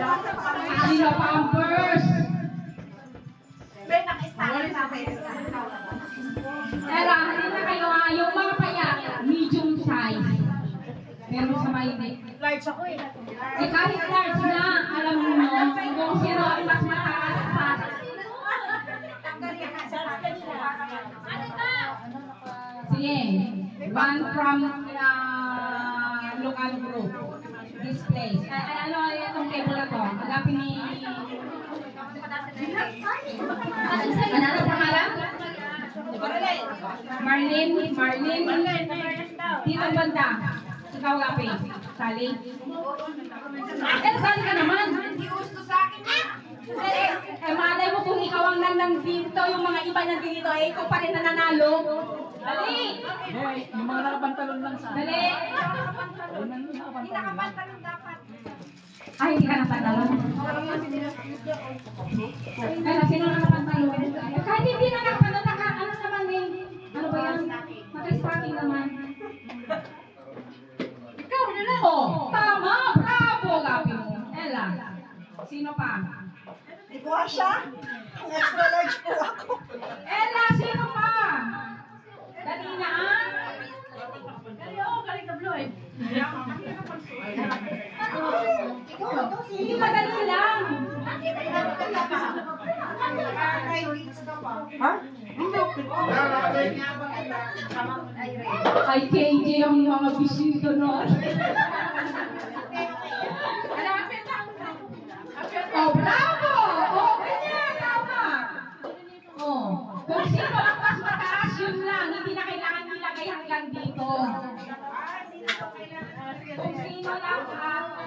Sino Pampers? Era, hindi na kayo yung mga payak, medium size. Meron sa mainit. Large ako eh. Eh kahit large na, alam mo kung sino ang mas mataas sa... Sige, one from local group. This place. Ano itong table na to? Agapin ni... Ano pangalan? Marlene. Dito ang banda. Ikaw gapi. Sali. Sali ka naman. Malay mo kung ikaw ang nandito, yung mga iba nandito, ikaw pa rin nananalo. Dali! Yung mga nakapantalon lang sa... Dali! Hindi nakapantalon dapat. Ay, hindi ka nakapantalon. Kaya sino nakapantalon? Kahit hindi na nakapantalon, ano naman eh? Ano ba yan? Maka-starting naman. Ikaw na lang. Oh, tama! Bravo, gabi mo. Ella. Sino pa? Ikuha siya? Extra large po ako. Ella, sino pa? Dali na ah? Galing ka Bloy. Hindi madali lang. Ha? Ay, KJ ang mga bisito nun. Oh, bravo! Oh, ganyan, tama. Oh, kung sino ang mas mataas, yun lang. Hindi na kailangan nilagay hanggang dito. Kung sino lang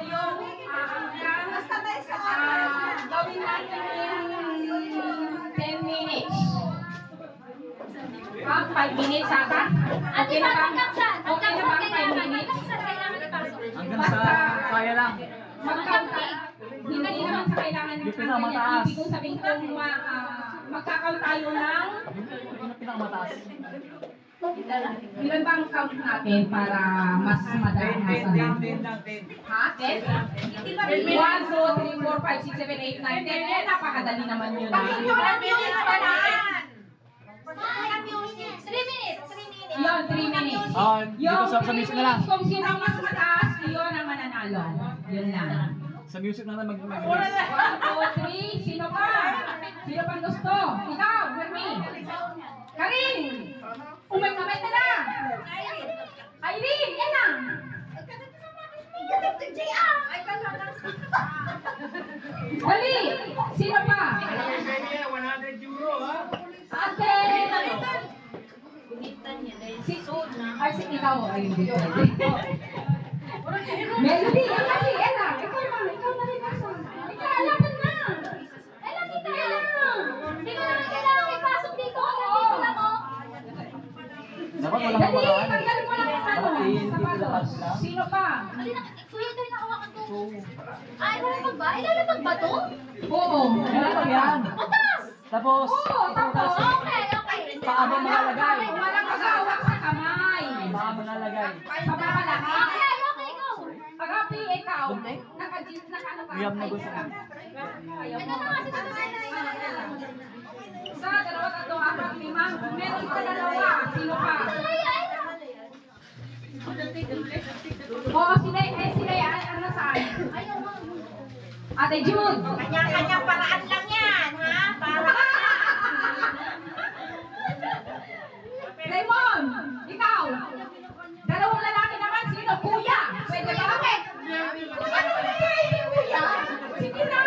yung hanggang gawin natin yung 10 minutes. 5 minutes ata? Okay na ba? Okay na ba 5 minutes? Hanggang sa kaya lang. Hindi naman sa kailangan ng pinakamataas. ibig kong sabihin kung magkakount tayo ng Yung pinakamataas. ilan ba ang count natin para mas madali? 10 lang. Ha? 10? 1, 2, 3, 4, 5, 6, 7, 8, 9, 10. Eh, napakadali naman yun. Yun, 3 minutes. Dito sa music na lang. Kung sino ang mas mataas, yun ang mananalo. Yun lang. Sa music na lang 1, 2, 3, sino pa? Sino pang gusto? Ikaw, Hermi. Karin! Umay-umay ka na! Irene, yan lang! Dali! Sino pa? 100 euro ha? Ate! Ay, si ikaw. Ay, hindi ko. Melody, yan kasi, Ella. Ikaw na rin nasa. Ikaw, laban na! Ella, kita, Ella! Hindi ko naman kailangan ipasok dito. Dito lang, oh. Dapat walang Dali, kaparaan. tanggalin mo lang ang ano. Sapatos. Sino pa? Kuya, ito yung nakawakan ko. Ay, lalabag ba? Ay, lalabag ba to? Oo. Meron pa yan. Mataas! Tapos, Oo, tapos. Okay. paa mo malalagay. Walang magawak sa kamay. Paa mo nalalagay. Sa baba lang, ha? Okay, go! Agapi, ikaw. Naka-ano ka? Uyab na gusto. Ayaw Ano mo. na kasi ito? Isa, dalawa, tatlo, apat, lima. Meron ka dalawa. Sino pa? Oo, sila, ano saan? Ate June. Kanya-kanyang paraan lang yan, ha? Para Raymond, ikaw. Dalawang lalaki naman. Sino? Kuya. Pwede ba? Ano na yung kuya? Sige na.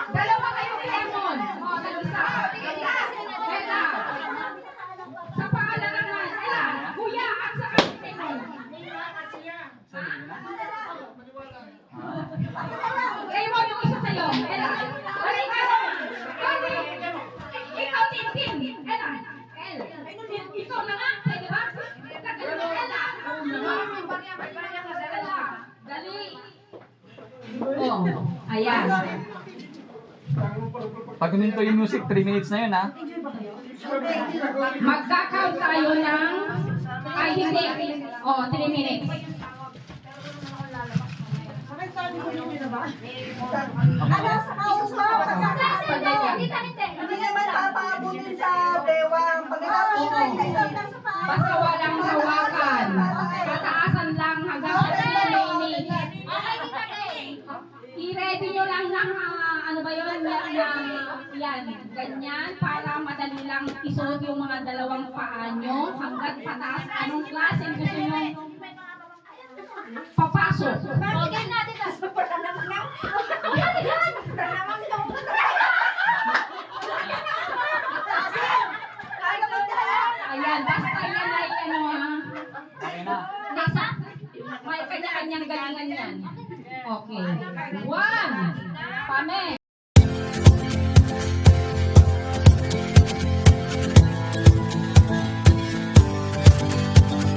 Dalawa kayo ni Raymond. O, nag-isa. Ella. Sa pangalan naman. Ella. Kuya. At sa si Raymond. Raymond, yung isa sa'yo. Ella. Dali ka. Dali. Ikaw, Tintin. Ella. Ikaw na nga. Pwede ba? Ella. Dali. Oh, ayan. Pag huminto yung music, 3 minutes na yun ha. Magka-count tayo ng... Ay, hindi. Oh, 3 minutes. Ano sa kausap? Hindi. Hindi naman papaabutin sa bewang. Pagkatapos Basta walang hawakan. Pataasan lang hanggang sa pinainig. Okay, kita kay. I-ready nyo lang ng ano ba yun, yan, ganyan, para madali lang isuot yung mga dalawang paa nyo hanggang pataas. Anong klaseng gusto nyo papasok? Okay natin na. Ayan, basta yan ay ano ha. Okay na. Nasa, may kanya-kanyang galingan yan. Okay. One. Pame.